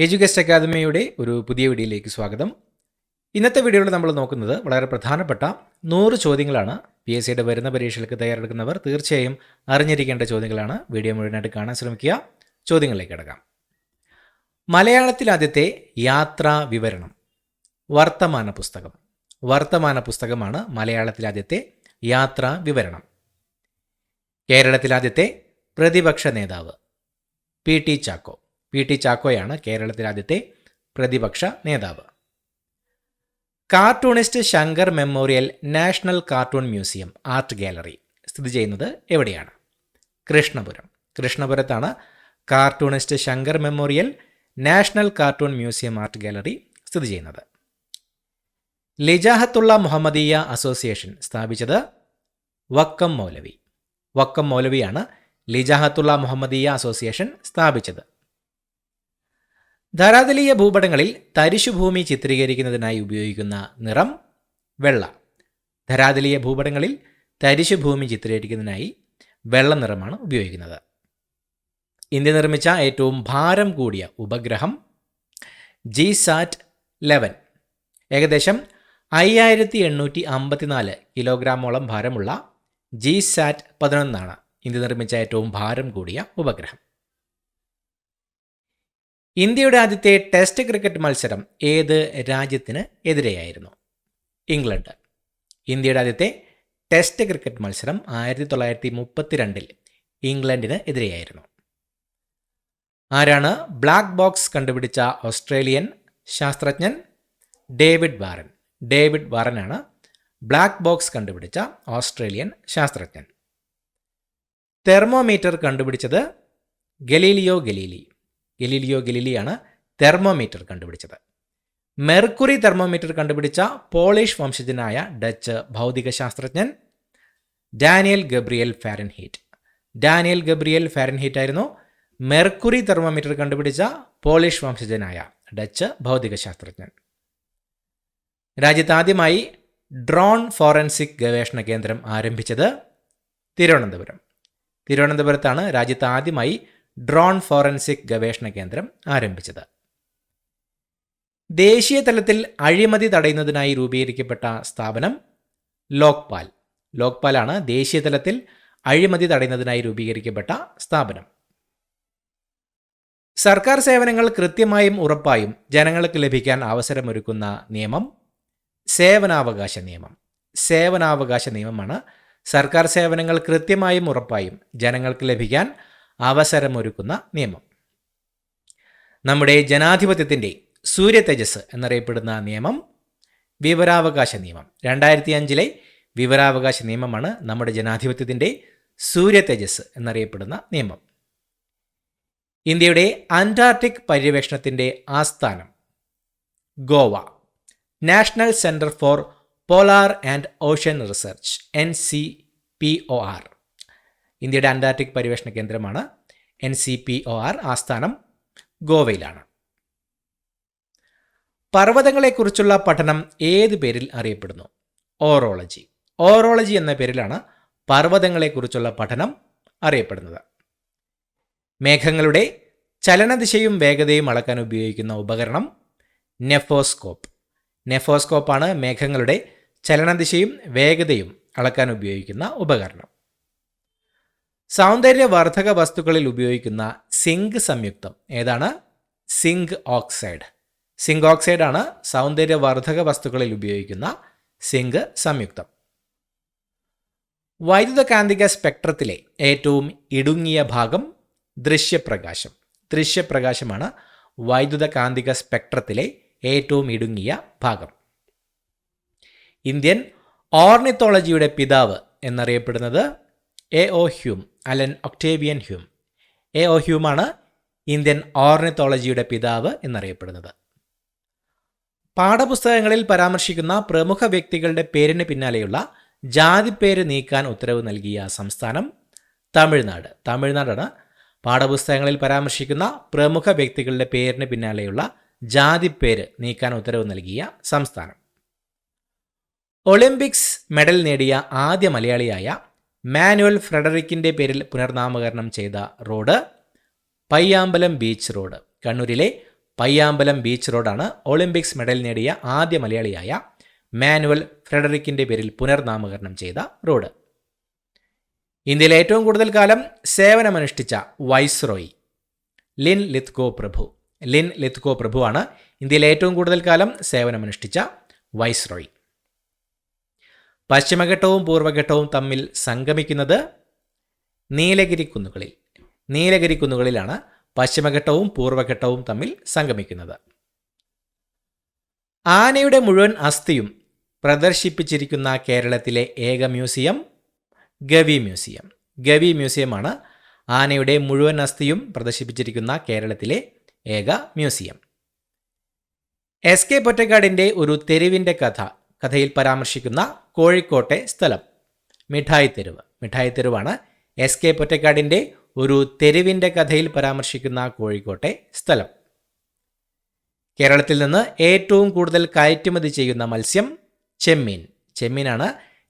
Education അക്കാദമിയുടെ ഒരു പുതിയ വീഡിയോയിലേക്ക് സ്വാഗതം. ഇന്നത്തെ വീഡിയോയിൽ നമ്മൾ നോക്കുന്നത് വളരെ പ്രധാനപ്പെട്ട 100 ചോദ്യങ്ങളാണ്. PSCയുടെ വരുന്ന പരീക്ഷകൾക്ക് തയ്യാറെടുക്കുന്നവർ തീർച്ചയായും അറിഞ്ഞിരിക്കേണ്ട ചോദ്യങ്ങളാണ്. വീഡിയോ മുഴുവനായിട്ട് കാണാൻ ശ്രമിക്കുക. ചോദ്യങ്ങളിലേക്ക് കടക്കാം. മലയാളത്തിൽ ആദ്യത്തെ യാത്രാ വിവരണം വർത്തമാന പുസ്തകം. വർത്തമാന പുസ്തകമാണ് മലയാളത്തിൽ ആദ്യത്തെ യാത്രാ വിവരണം. കേരളത്തിൽ ആദ്യത്തെ പ്രതിപക്ഷ നേതാവ് PT ചാക്കോ. PT ചാക്കോയാണ് കേരളത്തിൽ ആദ്യത്തെ പ്രതിപക്ഷ നേതാവ്. Cartoonist Shankar memorial national cartoon museum art gallery സ്ഥിതി ചെയ്യുന്നത് എവിടെയാണ്? കൃഷ്ണപുരം. കൃഷ്ണപുരത്താണ് cartoonist Shankar memorial national cartoon museum art gallery സ്ഥിതി ചെയ്യുന്നത്. ലിജാഹത്തുള്ള മുഹമ്മദീയ അസോസിയേഷൻ സ്ഥാപിച്ചത് വക്കം മൗലവി. വക്കം മൗലവിയാണ് ലിജാഹത്തുള്ള മുഹമ്മദീയ അസോസിയേഷൻ സ്ഥാപിച്ചത്. ധരാതലീയ ഭൂപടങ്ങളിൽ തരിശുഭൂമി ചിത്രീകരിക്കുന്നതിനായി ഉപയോഗിക്കുന്ന നിറം വെള്ള. ധരാതലീയ ഭൂപടങ്ങളിൽ തരിശുഭൂമി ചിത്രീകരിക്കുന്നതിനായി വെള്ള നിറമാണ് ഉപയോഗിക്കുന്നത്. ഇന്ത്യ നിർമ്മിച്ച ഏറ്റവും ഭാരം കൂടിയ ഉപഗ്രഹം GSAT 11. ഏകദേശം 5854 കിലോഗ്രാമോളം ഭാരമുള്ള GSAT 11 ഇന്ത്യ നിർമ്മിച്ച ഏറ്റവും ഭാരം കൂടിയ ഉപഗ്രഹം. ഇന്ത്യയുടെ ആദ്യത്തെ ടെസ്റ്റ് ക്രിക്കറ്റ് മത്സരം ഏത് രാജ്യത്തിന് എതിരെയായിരുന്നു? ഇംഗ്ലണ്ട്. ഇന്ത്യയുടെ ആദ്യത്തെ ടെസ്റ്റ് ക്രിക്കറ്റ് മത്സരം 1932 ഇംഗ്ലണ്ടിന് എതിരെയായിരുന്നു. ആരാണ് ബ്ലാക്ക് ബോക്സ് കണ്ടുപിടിച്ച ഓസ്ട്രേലിയൻ ശാസ്ത്രജ്ഞൻ? David Warren. ഡേവിഡ് വാറനാണ് ബ്ലാക്ക് ബോക്സ് കണ്ടുപിടിച്ച ഓസ്ട്രേലിയൻ ശാസ്ത്രജ്ഞൻ. തെർമോമീറ്റർ കണ്ടുപിടിച്ചത് ഗലീലിയോ ഗലീലി. ഗലീലിയോ ഗലീലിയാണ് തെർമോമീറ്റർ കണ്ടുപിടിച്ചത്. മെർക്കുറി തെർമോമീറ്റർ കണ്ടുപിടിച്ച പോളിഷ് വംശജനായ ഡച്ച് ഭൗതിക ശാസ്ത്രജ്ഞൻ Daniel Gabriel Fahrenheit. Daniel Gabriel Fahrenheit ആയിരുന്നു മെർക്കുറി തെർമോമീറ്റർ കണ്ടുപിടിച്ച പോളിഷ് വംശജനായ ഡച്ച് ഭൗതിക ശാസ്ത്രജ്ഞൻ. രാജ്യത്ത് ആദ്യമായി ഡ്രോൺ ഫോറൻസിക് ഗവേഷണ കേന്ദ്രം ആരംഭിച്ചത് തിരുവനന്തപുരം. തിരുവനന്തപുരത്താണ് രാജ്യത്ത് ആദ്യമായി ഡ്രോൺ ഫോറൻസിക് ഗവേഷണ കേന്ദ്രം ആരംഭിച്ചത്. ദേശീയ തലത്തിൽ അഴിമതി തടയുന്നതിനായി രൂപീകരിക്കപ്പെട്ട സ്ഥാപനം ലോക്പാൽ. ലോക്പാലാണ് ദേശീയ തലത്തിൽ അഴിമതി തടയുന്നതിനായി രൂപീകരിക്കപ്പെട്ട സ്ഥാപനം. സർക്കാർ സേവനങ്ങൾ കൃത്യമായും ഉറപ്പായും ജനങ്ങൾക്ക് ലഭിക്കാൻ അവസരമൊരുക്കുന്ന നിയമം സേവനാവകാശ നിയമം. സേവനാവകാശ നിയമമാണ് സർക്കാർ സേവനങ്ങൾ കൃത്യമായും ഉറപ്പായും ജനങ്ങൾക്ക് ലഭിക്കാൻ അവസരമൊരുക്കുന്ന നിയമം. നമ്മുടെ ജനാധിപത്യത്തിൻ്റെ സൂര്യ തേജസ് എന്നറിയപ്പെടുന്ന നിയമം വിവരാവകാശ നിയമം. 2005 വിവരാവകാശ നിയമമാണ് നമ്മുടെ ജനാധിപത്യത്തിൻ്റെ സൂര്യ തേജസ് എന്നറിയപ്പെടുന്ന നിയമം. ഇന്ത്യയുടെ അന്റാർട്ടിക് പര്യവേഷണത്തിൻ്റെ ആസ്ഥാനം Goa. National centre for polar and ocean research NCPOR. ഇന്ത്യയുടെ അന്റാർട്ടിക് പര്യവേഷണ കേന്ദ്രമാണ് NCPOR. ആസ്ഥാനം ഗോവയിലാണ്. പർവ്വതങ്ങളെക്കുറിച്ചുള്ള പഠനം ഏത് പേരിൽ അറിയപ്പെടുന്നു? ഓറോളജി. ഓറോളജി എന്ന പേരിലാണ് പർവ്വതങ്ങളെക്കുറിച്ചുള്ള പഠനം അറിയപ്പെടുന്നത്. മേഘങ്ങളുടെ ചലനദിശയും വേഗതയും അളക്കാൻ ഉപയോഗിക്കുന്ന ഉപകരണം നെഫോസ്കോപ്പ്. നെഫോസ്കോപ്പാണ് മേഘങ്ങളുടെ ചലനദിശയും വേഗതയും അളക്കാൻ ഉപയോഗിക്കുന്ന ഉപകരണം. സൗന്ദര്യവർദ്ധക വസ്തുക്കളിൽ ഉപയോഗിക്കുന്ന സിങ്ക് സംയുക്തം ഏതാണ്? Zinc oxide. സിങ്ക് ഓക്സൈഡാണ് സൗന്ദര്യവർദ്ധക വസ്തുക്കളിൽ ഉപയോഗിക്കുന്ന സിങ്ക് സംയുക്തം. വൈദ്യുതകാന്തിക സ്പെക്ട്രത്തിലെ ഏറ്റവും ഇടുങ്ങിയ ഭാഗം ദൃശ്യപ്രകാശം. ദൃശ്യപ്രകാശമാണ് വൈദ്യുതകാന്തിക സ്പെക്ട്രത്തിലെ ഏറ്റവും ഇടുങ്ങിയ ഭാഗം. ഇന്ത്യൻ ഓർണിത്തോളജിയുടെ പിതാവ് എന്നറിയപ്പെടുന്നത് A.O. Hume. Allan Octavian Hume. A.O. ഹ്യൂമാണ് ഇന്ത്യൻ ഓർണിത്തോളജിയുടെ പിതാവ് എന്നറിയപ്പെടുന്നത്. പാഠപുസ്തകങ്ങളിൽ പരാമർശിക്കുന്ന പ്രമുഖ വ്യക്തികളുടെ പേരിന് പിന്നാലെയുള്ള ജാതിപ്പേര് നീക്കാൻ ഉത്തരവ് നൽകിയ സംസ്ഥാനം തമിഴ്നാട്. തമിഴ്നാടാണ് പാഠപുസ്തകങ്ങളിൽ പരാമർശിക്കുന്ന പ്രമുഖ വ്യക്തികളുടെ പേരിന് പിന്നാലെയുള്ള ജാതിപ്പേര് നീക്കാൻ ഉത്തരവ് നൽകിയ സംസ്ഥാനം. ഒളിമ്പിക്സ് മെഡൽ നേടിയ ആദ്യ മലയാളിയായ മാനുവൽ ഫ്രെഡറിക്കിൻ്റെ പേരിൽ പുനർനാമകരണം ചെയ്ത റോഡ് പയ്യാമ്പലം ബീച്ച് റോഡ്. കണ്ണൂരിലെ പയ്യാമ്പലം ബീച്ച് റോഡാണ് ഒളിമ്പിക്സ് മെഡൽ നേടിയ ആദ്യ മലയാളിയായ മാനുവൽ ഫ്രെഡറിക്കിൻ്റെ പേരിൽ പുനർനാമകരണം ചെയ്ത റോഡ്. ഇന്ത്യയിൽ ഏറ്റവും കൂടുതൽ കാലം സേവനമനുഷ്ഠിച്ച വൈസ്രോയി ലിൻ ലിത്ഗോ പ്രഭു. ലിൻ ലിത്ഗോ പ്രഭുവാണ് ഇന്ത്യയിൽ ഏറ്റവും കൂടുതൽ കാലം സേവനമനുഷ്ഠിച്ച വൈസ്രോയി. പശ്ചിമഘട്ടവും പൂർവ്വഘട്ടവും തമ്മിൽ സംഗമിക്കുന്നത് നീലഗിരി കുന്നുകളിൽ. നീലഗിരി കുന്നുകളിലാണ് പശ്ചിമഘട്ടവും പൂർവ്വഘട്ടവും തമ്മിൽ സംഗമിക്കുന്നത്. ആനയുടെ മുഴുവൻ അസ്ഥിയും പ്രദർശിപ്പിച്ചിരിക്കുന്ന കേരളത്തിലെ ഏക മ്യൂസിയം ഗവി മ്യൂസിയം. ഗവി മ്യൂസിയമാണ് ആനയുടെ മുഴുവൻ അസ്ഥിയും പ്രദർശിപ്പിച്ചിരിക്കുന്ന കേരളത്തിലെ ഏക മ്യൂസിയം. എസ് കെ പൊറ്റക്കാടിൻ്റെ ഒരു തെരുവിൻ്റെ കഥയിൽ പരാമർശിക്കുന്ന കോഴിക്കോട്ടെ സ്ഥലം മിഠായി തെരുവ്. മിഠായി തെരുവാണ് എസ് കെ പൊറ്റക്കാടിൻ്റെ ഒരു തെരുവിൻ്റെ കഥയിൽ പരാമർശിക്കുന്ന കോഴിക്കോട്ടെ സ്ഥലം. കേരളത്തിൽ നിന്ന് ഏറ്റവും കൂടുതൽ കയറ്റുമതി ചെയ്യുന്ന മത്സ്യം ചെമ്മീൻ. ചെമ്മീനാണ്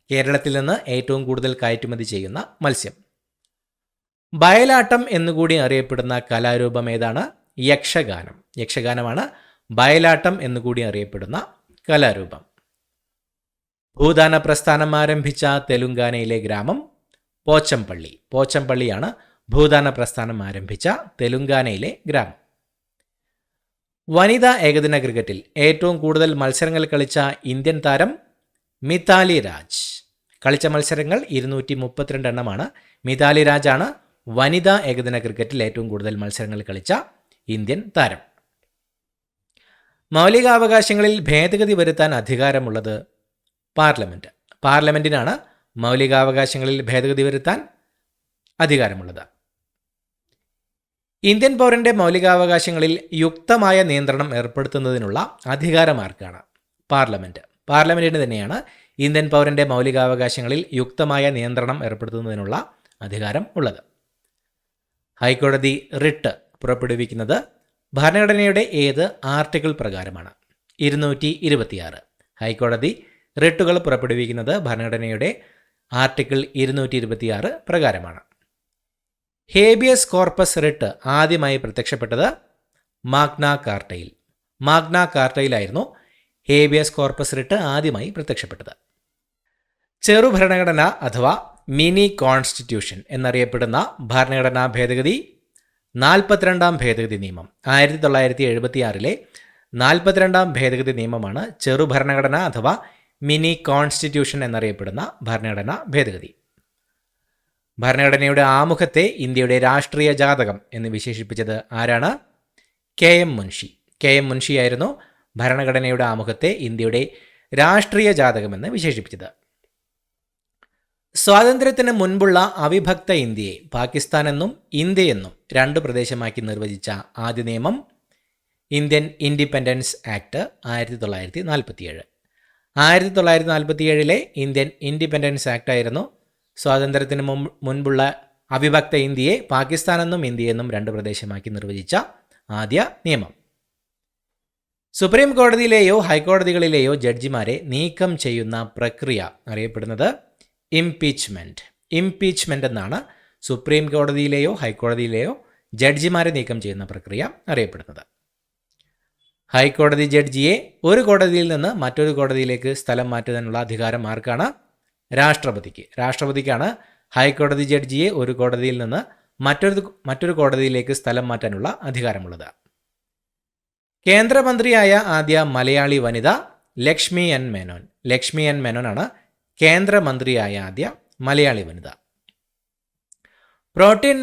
കേരളത്തിൽ നിന്ന് ഏറ്റവും കൂടുതൽ കയറ്റുമതി ചെയ്യുന്ന മത്സ്യം. ബയലാട്ടം എന്നുകൂടി അറിയപ്പെടുന്ന കലാരൂപം ഏതാണ്? യക്ഷഗാനം. യക്ഷഗാനമാണ് ബയലാട്ടം എന്നുകൂടി അറിയപ്പെടുന്ന കലാരൂപം. ഭൂദാന പ്രസ്ഥാനം ആരംഭിച്ച തെലുങ്കാനയിലെ ഗ്രാമം പോച്ചംപള്ളി. പോച്ചംപള്ളിയാണ് ഭൂദാന പ്രസ്ഥാനം ആരംഭിച്ച തെലുങ്കാനയിലെ ഗ്രാമം. വനിതാ ഏകദിന ക്രിക്കറ്റിൽ ഏറ്റവും കൂടുതൽ മത്സരങ്ങൾ കളിച്ച ഇന്ത്യൻ താരം മിതാലി രാജ്. കളിച്ച മത്സരങ്ങൾ 232 എണ്ണമാണ്. മിതാലി രാജാണ് വനിതാ ഏകദിന ക്രിക്കറ്റിൽ ഏറ്റവും കൂടുതൽ മത്സരങ്ങൾ കളിച്ച ഇന്ത്യൻ താരം. മൗലികാവകാശങ്ങളിൽ ഭേദഗതി വരുത്താൻ അധികാരമുള്ളത് പാർലമെൻറ്റ്. പാർലമെൻറ്റിനാണ് മൗലികാവകാശങ്ങളിൽ ഭേദഗതി വരുത്താൻ അധികാരമുള്ളത്. ഇന്ത്യൻ പൗരൻ്റെ മൗലികാവകാശങ്ങളിൽ യുക്തമായ നിയന്ത്രണം ഏർപ്പെടുത്തുന്നതിനുള്ള അധികാരം ആർക്കാണ്? പാർലമെൻറ്റ്. പാർലമെൻറ്റിന് തന്നെയാണ് ഇന്ത്യൻ പൗരൻ്റെ മൗലികാവകാശങ്ങളിൽ യുക്തമായ നിയന്ത്രണം ഏർപ്പെടുത്തുന്നതിനുള്ള അധികാരം ഉള്ളത്. ഹൈക്കോടതി റിട്ട് പുറപ്പെടുവിക്കുന്നത് ഭരണഘടനയുടെ ഏത് ആർട്ടിക്കിൾ പ്രകാരമാണ്? 226. ഹൈക്കോടതി റിട്ടുകൾ പുറപ്പെടുവിക്കുന്നത് ഭരണഘടനയുടെ ആർട്ടിക്കിൾ 226 പ്രകാരമാണ്. ഹേബിയസ് കോർപ്പസ് റിട്ട് ആദ്യമായി പ്രത്യക്ഷപ്പെട്ടത് മാഗ്ന കാർട്ടയിൽ. മാഗ്ന കാർട്ടയിലായിരുന്നു ഹേബിയസ് കോർപ്പസ് റിട്ട് ആദ്യമായി പ്രത്യക്ഷപ്പെട്ടത്. ചെറുഭരണഘടന അഥവാ മിനി കോൺസ്റ്റിറ്റ്യൂഷൻ എന്നറിയപ്പെടുന്ന ഭരണഘടനാ ഭേദഗതി 42ാം ഭേദഗതി നിയമം. 1976 42ാം ഭേദഗതി നിയമമാണ് ചെറുഭരണഘടന അഥവാ മിനി കോൺസ്റ്റിറ്റ്യൂഷൻ എന്നറിയപ്പെടുന്ന ഭരണഘടനാ ഭേദഗതി. ഭരണഘടനയുടെ ആമുഖത്തെ ഇന്ത്യയുടെ രാഷ്ട്രീയ ജാതകം എന്ന് വിശേഷിപ്പിച്ചത് ആരാണ്? KM മുൻഷി. KM മുൻഷിയായിരുന്നു ഭരണഘടനയുടെ ആമുഖത്തെ ഇന്ത്യയുടെ രാഷ്ട്രീയ ജാതകമെന്ന് വിശേഷിപ്പിച്ചത്. സ്വാതന്ത്ര്യത്തിന് മുൻപുള്ള അവിഭക്ത ഇന്ത്യയെ പാകിസ്ഥാൻ എന്നും ഇന്ത്യയെന്നും 2 പ്രദേശമാക്കി നിർവചിച്ച ആദ്യ നിയമം Indian independence act 1947. 1947 Indian independence act ആയിരുന്നു സ്വാതന്ത്ര്യത്തിന് മുൻപുള്ള അവിഭക്ത ഇന്ത്യയെ പാകിസ്ഥാൻ എന്നും ഇന്ത്യയെന്നും 2 പ്രദേശമാക്കി നിർവചിച്ച ആദ്യ നിയമം. സുപ്രീം കോടതിയിലെയോ ഹൈക്കോടതികളിലെയോ ജഡ്ജിമാരെ നീക്കം ചെയ്യുന്ന പ്രക്രിയ അറിയപ്പെടുന്നത് ഇംപീച്ച്മെൻറ്റ്. ഇംപീച്ച്മെൻ്റ് എന്നാണ് സുപ്രീം കോടതിയിലെയോ ഹൈക്കോടതിയിലെയോ ജഡ്ജിമാരെ നീക്കം ചെയ്യുന്ന പ്രക്രിയ അറിയപ്പെടുന്നത്. ഹൈക്കോടതി ജഡ്ജിയെ ഒരു കോടതിയിൽ നിന്ന് മറ്റൊരു കോടതിയിലേക്ക് സ്ഥലം മാറ്റുന്നതിനുള്ള അധികാരം ആർക്കാണ്? രാഷ്ട്രപതിക്ക്. രാഷ്ട്രപതിക്കാണ് ഹൈക്കോടതി ജഡ്ജിയെ ഒരു കോടതിയിൽ നിന്ന് മറ്റൊരു കോടതിയിലേക്ക് സ്ഥലം മാറ്റാനുള്ള അധികാരമുള്ളത്. കേന്ദ്രമന്ത്രിയായ ആദ്യ മലയാളി വനിത ലക്ഷ്മി എൻ മേനോൻ. ലക്ഷ്മി എൻ മേനോനാണ് കേന്ദ്രമന്ത്രിയായ ആദ്യ മലയാളി വനിത. പ്രോട്ടീൻ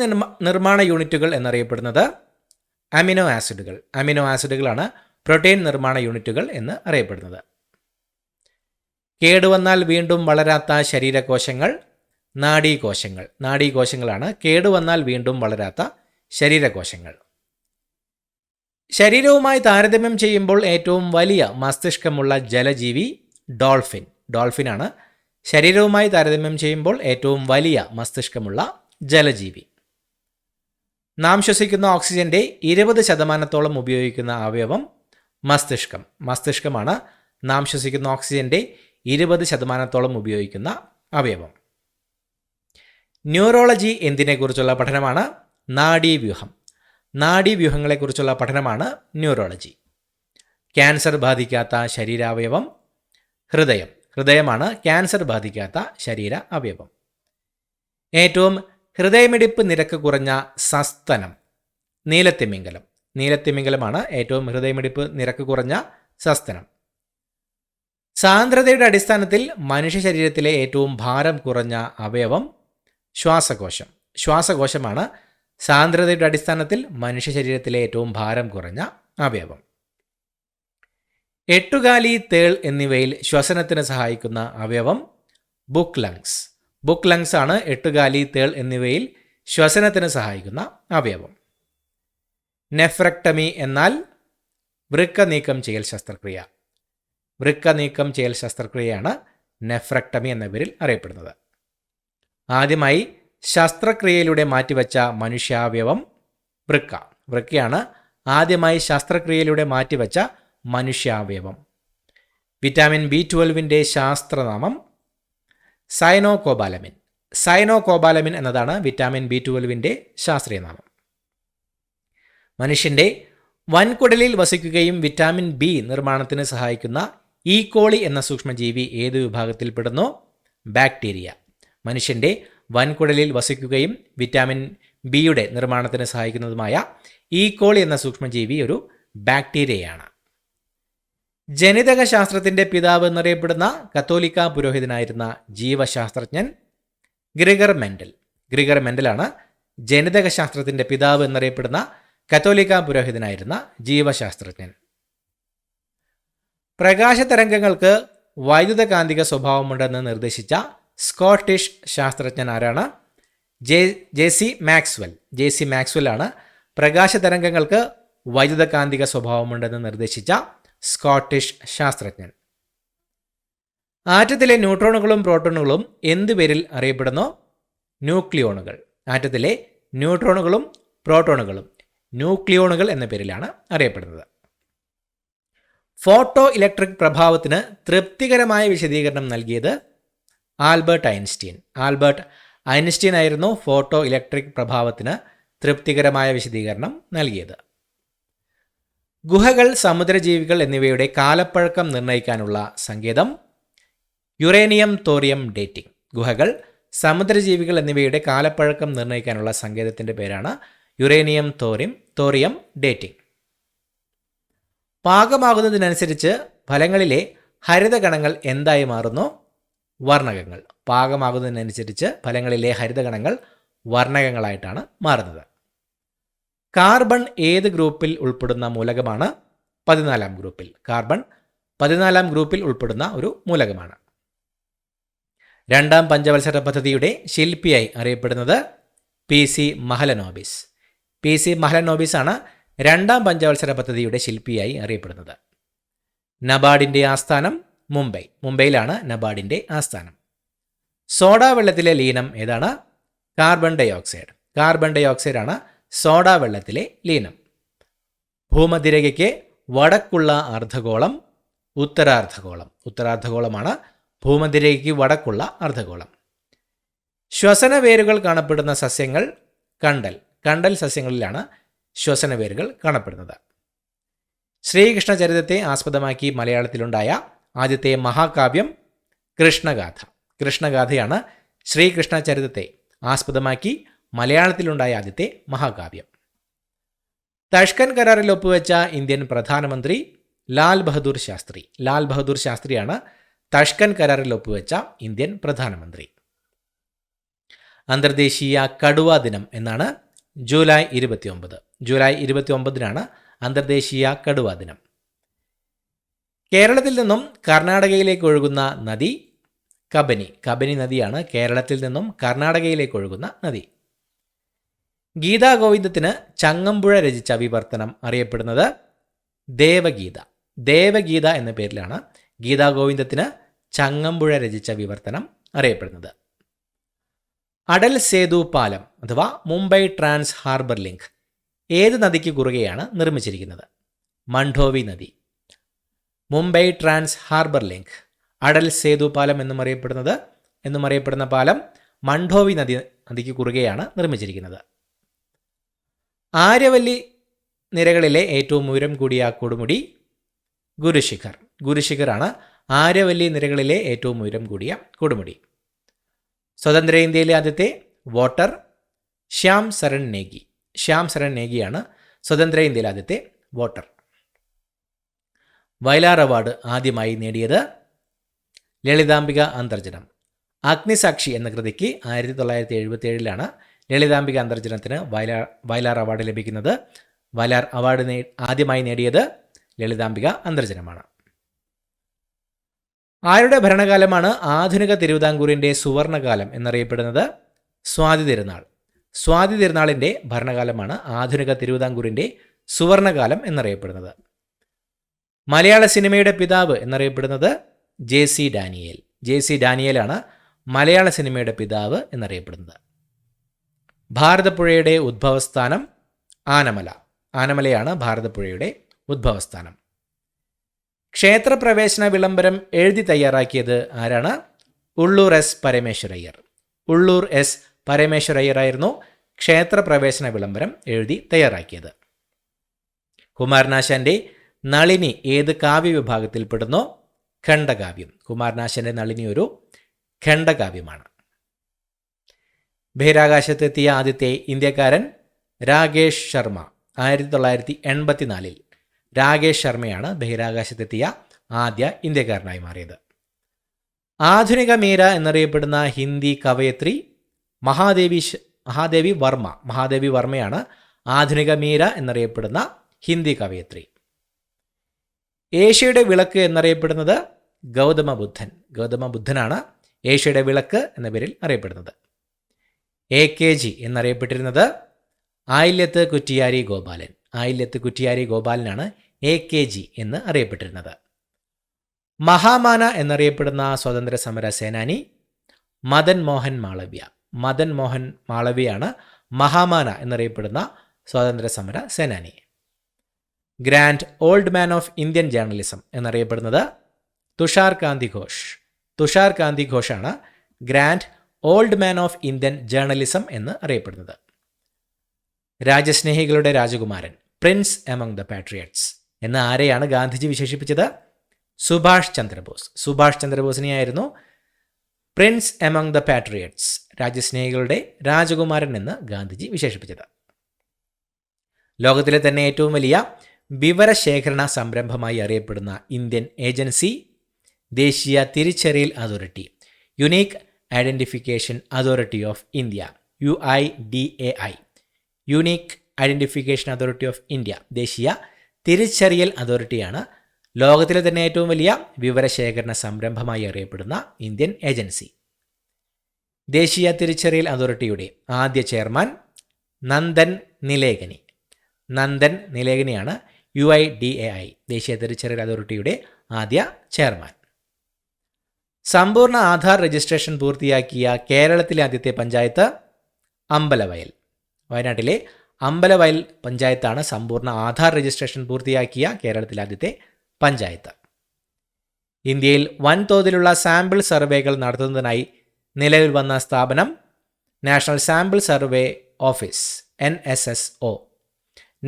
നിർമ്മാണ യൂണിറ്റുകൾ എന്നറിയപ്പെടുന്നത് അമിനോ ആസിഡുകൾ. അമിനോ ആസിഡുകളാണ് പ്രോട്ടീൻ നിർമ്മാണ യൂണിറ്റുകൾ എന്ന് അറിയപ്പെടുന്നത്. കേടുവന്നാൽ വീണ്ടും വളരാത്ത ശരീരകോശങ്ങൾ നാഡീകോശങ്ങൾ. നാഡീകോശങ്ങളാണ് കേടുവന്നാൽ വീണ്ടും വളരാത്ത ശരീരകോശങ്ങൾ. ശരീരവുമായി താരതമ്യം ചെയ്യുമ്പോൾ ഏറ്റവും വലിയ മസ്തിഷ്കമുള്ള ജലജീവി ഡോൾഫിൻ. ഡോൾഫിനാണ് ശരീരവുമായി താരതമ്യം ചെയ്യുമ്പോൾ ഏറ്റവും വലിയ മസ്തിഷ്കമുള്ള ജലജീവി. നാം ശ്വസിക്കുന്ന ഓക്സിജന്റെ 20% ഉപയോഗിക്കുന്ന അവയവം മസ്തിഷ്കം. മസ്തിഷ്കമാണ് നാം ശ്വസിക്കുന്ന ഓക്സിജന്റെ 20% ഉപയോഗിക്കുന്ന അവയവം. ന്യൂറോളജി എന്തിനെക്കുറിച്ചുള്ള പഠനമാണ്? നാഡീവ്യൂഹം. നാഡീവ്യൂഹങ്ങളെക്കുറിച്ചുള്ള പഠനമാണ് ന്യൂറോളജി. ക്യാൻസർ ബാധിക്കാത്ത ശരീരാവയവം ഹൃദയം. ഹൃദയമാണ് ക്യാൻസർ ബാധിക്കാത്ത ശരീര അവയവം. ഏറ്റവും ഹൃദയമിടിപ്പ് നിരക്ക് കുറഞ്ഞ സസ്തനം നീലത്തിമിംഗലം. നീലത്തിമിംഗലമാണ് ഏറ്റവും ഹൃദയമിടിപ്പ് നിരക്ക് കുറഞ്ഞ സസ്തനം. സാന്ദ്രതയുടെ അടിസ്ഥാനത്തിൽ മനുഷ്യ ശരീരത്തിലെ ഏറ്റവും ഭാരം കുറഞ്ഞ അവയവം ശ്വാസകോശം. ശ്വാസകോശമാണ് സാന്ദ്രതയുടെ അടിസ്ഥാനത്തിൽ മനുഷ്യ ശരീരത്തിലെ ഏറ്റവും ഭാരം കുറഞ്ഞ അവയവം. എട്ടുകാലി, തേൾ എന്നിവയിൽ ശ്വസനത്തിന് സഹായിക്കുന്ന അവയവം ബുക്ക് ലങ്സ്. ബുക്ക് ലങ്സ് ആണ് എട്ടുകാലി, തേൾ എന്നിവയിൽ ശ്വസനത്തിന് സഹായിക്കുന്ന അവയവം. നെഫ്രക്ടമി എന്നാൽ വൃക്ക നീക്കം ചെയ്യൽ ശസ്ത്രക്രിയ. വൃക്ക നീക്കം ചെയ്യൽ ശസ്ത്രക്രിയയാണ് നെഫ്രക്ടമി എന്ന പേരിൽ അറിയപ്പെടുന്നത്. ആദ്യമായി ശസ്ത്രക്രിയയിലൂടെ മാറ്റിവെച്ച മനുഷ്യാവയവം വൃക്ക. വൃക്കയാണ് ആദ്യമായി ശസ്ത്രക്രിയയിലൂടെ മാറ്റിവെച്ച മനുഷ്യാവയവം. Vitamin B12 ശാസ്ത്രനാമം സൈനോകോബാലമിൻ. സൈനോകോബാലമിൻ എന്നതാണ് വിറ്റാമിൻ B12 ശാസ്ത്രീയനാമം. മനുഷ്യൻ്റെ വൻകുടലിൽ വസിക്കുകയും വിറ്റാമിൻ B നിർമ്മാണത്തിന് സഹായിക്കുന്ന ഈക്കോളി എന്ന സൂക്ഷ്മജീവി ഏത് വിഭാഗത്തിൽപ്പെടുന്നു? ബാക്ടീരിയ. മനുഷ്യൻ്റെ വൻകുടലിൽ വസിക്കുകയും വിറ്റാമിൻ ബിയുടെ നിർമ്മാണത്തിന് സഹായിക്കുന്നതുമായ ഈക്കോളി എന്ന സൂക്ഷ്മജീവി ഒരു ബാക്ടീരിയയാണ്. ജനിതക ശാസ്ത്രത്തിൻ്റെ പിതാവ് എന്നറിയപ്പെടുന്ന കത്തോലിക്ക പുരോഹിതനായിരുന്ന ജീവശാസ്ത്രജ്ഞൻ ഗ്രിഗർ മെൻഡൽ. ഗ്രിഗർ മെൻഡലാണ് ജനിതക ശാസ്ത്രത്തിൻ്റെ പിതാവ് എന്നറിയപ്പെടുന്ന കത്തോലിക്ക പുരോഹിതനായിരുന്ന ജീവശാസ്ത്രജ്ഞൻ. പ്രകാശതരംഗങ്ങൾക്ക് വൈദ്യുതകാന്തിക സ്വഭാവമുണ്ടെന്ന് നിർദ്ദേശിച്ച സ്കോട്ടിഷ് ശാസ്ത്രജ്ഞൻ ആരാണ്? ജെ.സി. മാക്സ്വെൽ. ജെ.സി. മാക്സ്വെൽ ആണ് പ്രകാശതരംഗങ്ങൾക്ക് വൈദ്യുതകാന്തിക സ്വഭാവമുണ്ടെന്ന് നിർദ്ദേശിച്ച സ്കോട്ടിഷ് ശാസ്ത്രജ്ഞൻ. ആറ്റത്തിലെ ന്യൂട്രോണുകളും പ്രോട്ടോണുകളും എന്ത് പേരിൽ അറിയപ്പെടുന്നു? ന്യൂക്ലിയോണുകൾ. ആറ്റത്തിലെ ന്യൂട്രോണുകളും പ്രോട്ടോണുകളും ന്യൂക്ലിയോണുകൾ എന്ന പേരിലാണ് അറിയപ്പെടുന്നത്. ഫോട്ടോ ഇലക്ട്രിക് പ്രഭാവത്തിന് തൃപ്തികരമായ വിശദീകരണം നൽകിയത് ആൽബർട്ട് ഐൻസ്റ്റീൻ. ആൽബർട്ട് ഐൻസ്റ്റീൻ ആയിരുന്നു ഫോട്ടോ ഇലക്ട്രിക് പ്രഭാവത്തിന് തൃപ്തികരമായ വിശദീകരണം നൽകിയത്. ഗുഹകൾ, സമുദ്രജീവികൾ എന്നിവയുടെ കാലപ്പഴക്കം നിർണ്ണയിക്കാനുള്ള സങ്കേതം യുറേനിയം തോറിയം ഡേറ്റിംഗ്. ഗുഹകൾ, സമുദ്രജീവികൾ എന്നിവയുടെ കാലപ്പഴക്കം നിർണ്ണയിക്കാനുള്ള സങ്കേതത്തിൻ്റെ പേരാണ് യുറേനിയം തോറിയം ഡേറ്റിംഗ്. പാകമാകുന്നതിനനുസരിച്ച് ഫലങ്ങളിലെ ഹരിതകണങ്ങൾ എന്തായി മാറുന്നു? വർണ്ണകങ്ങൾ. പാകമാകുന്നതിനനുസരിച്ച് ഫലങ്ങളിലെ ഹരിതകണങ്ങൾ വർണ്ണകങ്ങളായിട്ടാണ് മാറുന്നത്. കാർബൺ ഏത് ഗ്രൂപ്പിൽ ഉൾപ്പെടുന്ന മൂലകമാണ്? 14 ഗ്രൂപ്പിൽ. കാർബൺ 14 ഗ്രൂപ്പിൽ ഉൾപ്പെടുന്ന ഒരു മൂലകമാണ്. രണ്ടാം പഞ്ചവത്സര പദ്ധതിയുടെ ശില്പിയായി അറിയപ്പെടുന്നത് PC മഹലനോബിസ്. PC മഹലനോബിസ് ആണ് രണ്ടാം പഞ്ചവത്സര പദ്ധതിയുടെ ശില്പിയായി അറിയപ്പെടുന്നത്. നബാർഡിൻ്റെ ആസ്ഥാനം മുംബൈ. മുംബൈയിലാണ് നബാർഡിൻ്റെ ആസ്ഥാനം. സോഡാ വെള്ളത്തിലെ ലീനം ഏതാണ്? Carbon dioxide. കാർബൺ ഡയോക്സൈഡ് ആണ് സോഡാ വെള്ളത്തിലെ ലീനം. ഭൂമധ്യരേഖയ്ക്ക് വടക്കുള്ള അർദ്ധഗോളം ഉത്തരാർദ്ധഗോളം. ഉത്തരാർദ്ധഗോളമാണ് ഭൂമധ്യരേഖയ്ക്ക് വടക്കുള്ള അർദ്ധഗോളം. ശ്വസന വേരുകൾ കാണപ്പെടുന്ന സസ്യങ്ങൾ കണ്ടൽ. കണ്ടൽ സസ്യങ്ങളിലാണ് ശ്വസന വേരുകൾ കാണപ്പെടുന്നത്. ശ്രീകൃഷ്ണ ചരിതത്തെ ആസ്പദമാക്കി മലയാളത്തിലുണ്ടായ ആദ്യത്തെ മഹാകാവ്യം കൃഷ്ണഗാഥ. കൃഷ്ണഗാഥയാണ് ശ്രീകൃഷ്ണ ചരിതത്തെ ആസ്പദമാക്കി മലയാളത്തിലുണ്ടായ ആദ്യത്തെ മഹാകാവ്യം. തഷ്കൻ കരാറിൽ ഒപ്പുവെച്ച ഇന്ത്യൻ പ്രധാനമന്ത്രി ലാൽ ബഹദൂർ ശാസ്ത്രി. ലാൽ ബഹദൂർ ശാസ്ത്രിയാണ് തഷ്കൻ കരാറിൽ ഒപ്പുവെച്ച ഇന്ത്യൻ പ്രധാനമന്ത്രി. അന്തർദേശീയ കടുവ ദിനം എന്നാണ്? ജൂലൈ 29. ജൂലൈ 29 അന്തർദേശീയ കടുവ ദിനം. കേരളത്തിൽ നിന്നും കർണാടകയിലേക്ക് ഒഴുകുന്ന നദി കബനി. കബനി നദിയാണ് കേരളത്തിൽ നിന്നും കർണാടകയിലേക്ക് ഒഴുകുന്ന നദി. ഗീതാഗോവിന്ദത്തിന് ചങ്ങമ്പുഴ രചിച്ച വിവർത്തനം അറിയപ്പെടുന്നത് ദേവഗീത. ദേവഗീത എന്ന പേരിലാണ് ഗീതാഗോവിന്ദത്തിന് ചങ്ങമ്പുഴ രചിച്ച വിവർത്തനം അറിയപ്പെടുന്നത്. അടൽ സേതു പാലം അഥവാ മുംബൈ ട്രാൻസ് ഹാർബർ ലിങ്ക് ഏത് നദിക്ക് കുറുകെയാണ് നിർമ്മിച്ചിരിക്കുന്നത്? മണ്ഡോവി നദി. Mumbai trans harbour link Atal Setu പാലം എന്നും അറിയപ്പെടുന്ന പാലം മണ്ഡോവി നദിക്ക് കുറുകെയാണ് നിർമ്മിച്ചിരിക്കുന്നത്. ആര്യവല്ലി നിരകളിലെ ഏറ്റവും ഉയരം കൂടിയ കൊടുമുടി ഗുരുശിഖർ. ഗുരുശിഖറാണ് ആര്യവല്ലി നിരകളിലെ ഏറ്റവും ഉയരം കൂടിയ കൊടുമുടി. സ്വതന്ത്ര ഇന്ത്യയിലെ ആദ്യത്തെ വോട്ടർ ശ്യാം സരൺ നേഗി. ശ്യാം സരൺ നേഗിയാണ് സ്വതന്ത്ര ഇന്ത്യയിലെ ആദ്യത്തെ വോട്ടർ. വയലാർ അവാർഡ് ആദ്യമായി നേടിയത് ലളിതാംബിക അന്തർജനം. അഗ്നിസാക്ഷി എന്ന കൃതിക്ക് 1977 ലളിതാംബിക അന്തർജനത്തിന് വയലാർ അവാർഡ് ലഭിക്കുന്നത്. വയലാർ അവാർഡ് ആദ്യമായി നേടിയത് ലളിതാംബിക അന്തർജനമാണ്. ആരുടെ ഭരണകാലമാണ് ആധുനിക തിരുവിതാംകൂറിൻ്റെ സുവർണകാലം എന്നറിയപ്പെടുന്നത്? സ്വാതി തിരുനാൾ. സ്വാതി തിരുനാളിൻ്റെ ഭരണകാലമാണ് ആധുനിക തിരുവിതാംകൂറിൻ്റെ സുവർണകാലം എന്നറിയപ്പെടുന്നത്. മലയാള സിനിമയുടെ പിതാവ് എന്നറിയപ്പെടുന്നത് JC ഡാനിയേൽ. JC ഡാനിയേലാണ് മലയാള സിനിമയുടെ പിതാവ് എന്നറിയപ്പെടുന്നത്. ഭാരതപ്പുഴയുടെ ഉദ്ഭവസ്ഥാനം ആനമല. ആനമലയാണ് ഭാരതപ്പുഴയുടെ ഉദ്ഭവസ്ഥാനം. ക്ഷേത്രപ്രവേശന വിളംബരം എഴുതി തയ്യാറാക്കിയത് ആരാണ്? ഉള്ളൂർ S. പരമേശ്വരയ്യർ. ഉള്ളൂർ S. പരമേശ്വരയ്യറായിരുന്നു ക്ഷേത്രപ്രവേശന വിളംബരം എഴുതി തയ്യാറാക്കിയത്. കുമാരനാശാന്റെ നളിനി ഏത് കാവ്യവിഭാഗത്തിൽപ്പെടുന്നു? ഖണ്ഡകാവ്യം. കുമാരനാശാന്റെ നളിനി ഒരു ഖണ്ഡകാവ്യമാണ്. ബഹിരാകാശത്തെത്തിയ ആദ്യത്തെ ഇന്ത്യക്കാരൻ രാകേഷ് ശർമ്മ. 1984 രാകേഷ് ശർമ്മയാണ് ബഹിരാകാശത്തെത്തിയ ആദ്യ ഇന്ത്യക്കാരനായി മാറിയത്. ആധുനിക മീര എന്നറിയപ്പെടുന്ന ഹിന്ദി കവയത്രി മഹാദേവി വർമ്മ. മഹാദേവി വർമ്മയാണ് ആധുനിക മീര എന്നറിയപ്പെടുന്ന ഹിന്ദി കവയത്രി. ഏഷ്യയുടെ വിളക്ക് എന്നറിയപ്പെടുന്നത് ഗൗതമ ബുദ്ധൻ. ഗൗതമ ബുദ്ധനാണ് ഏഷ്യയുടെ വിളക്ക് എന്ന പേരിൽ അറിയപ്പെടുന്നത്. AKG എന്നറിയപ്പെട്ടിരുന്നത് ആയില്യത്ത് കുറ്റിയാരി ഗോപാലൻ. ആയില്യത്ത് കുറ്റിയാരി ഗോപാലനാണ് AKG എന്ന് അറിയപ്പെട്ടിരുന്നത്. മഹാമാന എന്നറിയപ്പെടുന്ന സ്വാതന്ത്ര്യ സമര സേനാനി മദൻ മോഹൻ മാളവ്യ. മദൻ മോഹൻ മാളവ്യയാണ് മഹാമാന എന്നറിയപ്പെടുന്ന സ്വാതന്ത്ര്യ സമര സേനാനി. Grand old man of Indian journalism എന്നറിയപ്പെടുന്നത് തുഷാർ കാന്തി ഘോഷ്. തുഷാർ കാന്തി ഘോഷാണ് grand old man of Indian journalism എന്ന് അറിയപ്പെടുന്നത്. രാജ്യസ്നേഹികളുടെ രാജകുമാരൻ പ്രിൻസ് എമംഗ് ദ പാട്രിയറ്റ്സ് എന്ന് ആരെയാണ് ഗാന്ധിജി വിശേഷിപ്പിച്ചത്? സുഭാഷ് ചന്ദ്രബോസ്. സുഭാഷ് ചന്ദ്രബോസിനെയായിരുന്നു പ്രിൻസ് എമംഗ് ദ പാട്രിയറ്റ്സ്, രാജ്യസ്നേഹികളുടെ രാജകുമാരൻ എന്ന് ഗാന്ധിജി വിശേഷിപ്പിച്ചത്. ലോകത്തിലെ തന്നെ ഏറ്റവും വലിയ വിവരശേഖരണ സംരംഭമായി അറിയപ്പെടുന്ന ഇന്ത്യൻ ഏജൻസി ദേശീയ തിരിച്ചറിയൽ authority, unique identification authority of India, UIDAI. Unique identification authority of India, ദേശീയ തിരിച്ചറിയൽ അതോറിറ്റിയാണ് ലോകത്തിലെ തന്നെ ഏറ്റവും വലിയ വിവരശേഖരണ സംരംഭമായി അറിയപ്പെടുന്ന ഇന്ത്യൻ ഏജൻസി. ദേശീയ തിരിച്ചറിയൽ അതോറിറ്റിയുടെ ആദ്യ ചെയർമാൻ നന്ദൻ നിലേകനി. നന്ദൻ നിലേകനിയാണ് UIDAI, ദേശീയ തിരിച്ചറിയൽ അതോറിറ്റിയുടെ ആദ്യ ചെയർമാൻ. സമ്പൂർണ്ണ ആധാർ രജിസ്ട്രേഷൻ പൂർത്തിയാക്കിയ കേരളത്തിലെ ആദ്യത്തെ പഞ്ചായത്ത് അമ്പലവയൽ. വയനാട്ടിലെ അമ്പലവയൽ പഞ്ചായത്താണ് സമ്പൂർണ്ണ ആധാർ രജിസ്ട്രേഷൻ പൂർത്തിയാക്കിയ കേരളത്തിലെ ആദ്യത്തെ പഞ്ചായത്ത്. ഇന്ത്യയിൽ വൻതോതിലുള്ള സാമ്പിൾ സർവേകൾ നടത്തുന്നതിനായി നിലവിൽ വന്ന സ്ഥാപനം national sample survey office, NSSO.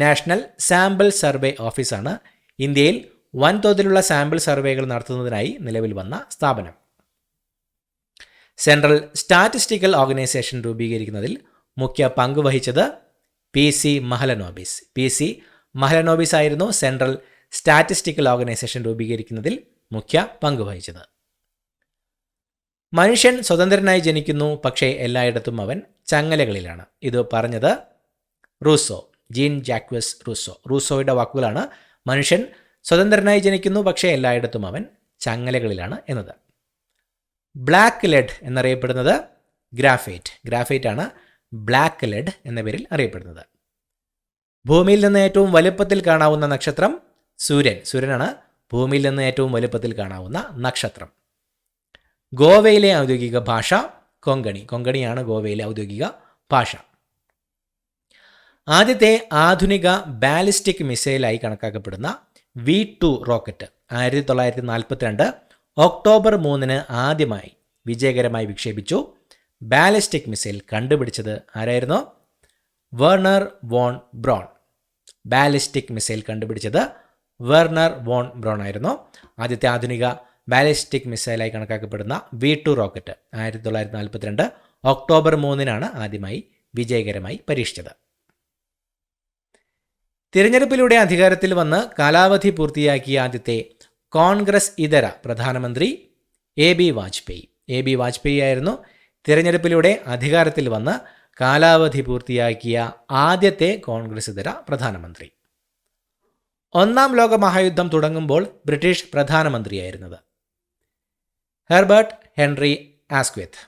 National sample survey ഓഫീസാണ് ഇന്ത്യയിൽ വൻതോതിലുള്ള സാമ്പിൾ സർവേകൾ നടത്തുന്നതിനായി നിലവിൽ വന്ന സ്ഥാപനം. സെൻട്രൽ സ്റ്റാറ്റിസ്റ്റിക്കൽ ഓർഗനൈസേഷൻ രൂപീകരിക്കുന്നതിൽ മുഖ്യ പങ്ക് വഹിച്ചത് PC മഹലനോബിസ്. PC മഹലനോബിസ് ആയിരുന്നു സെൻട്രൽ സ്റ്റാറ്റിസ്റ്റിക്കൽ ഓർഗനൈസേഷൻ രൂപീകരിക്കുന്നതിൽ മുഖ്യ പങ്ക് വഹിച്ചത്. മനുഷ്യൻ സ്വതന്ത്രനായി ജനിക്കുന്നു, പക്ഷേ എല്ലായിടത്തും അവൻ ചങ്ങലകളിലാണ്. ഇത് പറഞ്ഞത് റൂസോ, ജീൻ ജാക്വസ് റൂസോ. റൂസോയുടെ വാക്കുകളാണ് മനുഷ്യൻ സ്വതന്ത്രനായി ജനിക്കുന്നു, പക്ഷേ എല്ലായിടത്തും അവൻ ചങ്ങലകളിലാണ് എന്നത്. ബ്ലാക്ക് ലെഡ് എന്നറിയപ്പെടുന്നത് ഗ്രാഫൈറ്റ്. ഗ്രാഫൈറ്റ് ആണ് ബ്ലാക്ക് ലെഡ് എന്ന പേരിൽ അറിയപ്പെടുന്നത്. ഭൂമിയിൽ നിന്ന് ഏറ്റവും വലുപ്പത്തിൽ കാണാവുന്ന നക്ഷത്രം സൂര്യൻ. സൂര്യനാണ് ഭൂമിയിൽ നിന്ന് ഏറ്റവും വലുപ്പത്തിൽ കാണാവുന്ന നക്ഷത്രം. ഗോവയിലെ ഔദ്യോഗിക ഭാഷ കൊങ്കണി. കൊങ്കണിയാണ് ഗോവയിലെ ഔദ്യോഗിക ഭാഷ. ആദ്യത്തെ ആധുനിക ബാലിസ്റ്റിക് മിസൈലായി കണക്കാക്കപ്പെടുന്ന V2 റോക്കറ്റ് 1942 ഒക്ടോബർ 3 ആദ്യമായി വിജയകരമായി വിക്ഷേപിച്ചു. ബാലിസ്റ്റിക് മിസൈൽ കണ്ടുപിടിച്ചത് ആരായിരുന്നു? Wernher von Braun. Ballistic missile കണ്ടുപിടിച്ചത് വെർണർ വോൺ ബ്രോൺ ആയിരുന്നു. ആദ്യത്തെ ആധുനിക ബാലിസ്റ്റിക് മിസൈലായി കണക്കാക്കപ്പെടുന്ന V2 റോക്കറ്റ് 1942 ഒക്ടോബർ 3 ആദ്യമായി വിജയകരമായി പരീക്ഷിച്ചത്. തിരഞ്ഞെടുപ്പിലൂടെ അധികാരത്തിൽ വന്ന് കാലാവധി പൂർത്തിയാക്കിയ ആദ്യത്തെ കോൺഗ്രസ് ഇതര പ്രധാനമന്ത്രി AB വാജ്പേയി. AB വാജ്പേയി ആയിരുന്നു തിരഞ്ഞെടുപ്പിലൂടെ അധികാരത്തിൽ വന്ന് കാലാവധി പൂർത്തിയാക്കിയ ആദ്യത്തെ കോൺഗ്രസ് ഇതര പ്രധാനമന്ത്രി. ഒന്നാം ലോക മഹായുദ്ധം തുടങ്ങുമ്പോൾ ബ്രിട്ടീഷ് പ്രധാനമന്ത്രിയായിരുന്നത് ഹെർബർട്ട് ഹെൻറി ആസ്ക്വിത്ത്.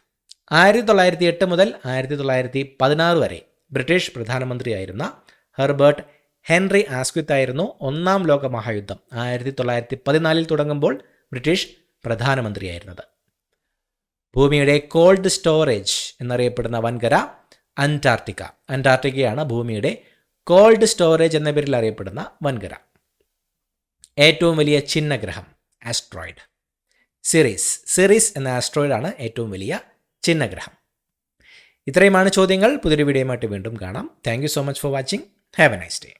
1908 മുതൽ 1916 വരെ ബ്രിട്ടീഷ് പ്രധാനമന്ത്രിയായിരുന്ന ഹെർബർട്ട് ഹെൻറി ആസ്ക്വിത്ത് ആയിരുന്നു ഒന്നാം ലോക മഹായുദ്ധം 1914 തുടങ്ങുമ്പോൾ ബ്രിട്ടീഷ് പ്രധാനമന്ത്രിയായിരുന്നത്. ഭൂമിയുടെ കോൾഡ് സ്റ്റോറേജ് എന്നറിയപ്പെടുന്ന വൻകര അന്റാർട്ടിക്ക. അന്റാർട്ടിക്കയാണ് ഭൂമിയുടെ കോൾഡ് സ്റ്റോറേജ് എന്ന പേരിൽ അറിയപ്പെടുന്ന വൻകര. ഏറ്റവും വലിയ ചിഹ്നഗ്രഹം ആസ്ട്രോയിഡ് സിറിസ് എന്ന ആസ്ട്രോയിഡാണ് ഏറ്റവും വലിയ ചിഹ്നഗ്രഹം. ഇത്രയുമാണ് ചോദ്യങ്ങൾ. പുതിയൊരു വീഡിയോയുമായിട്ട് വീണ്ടും കാണാം. Thank you so much for watching. Have A nice day.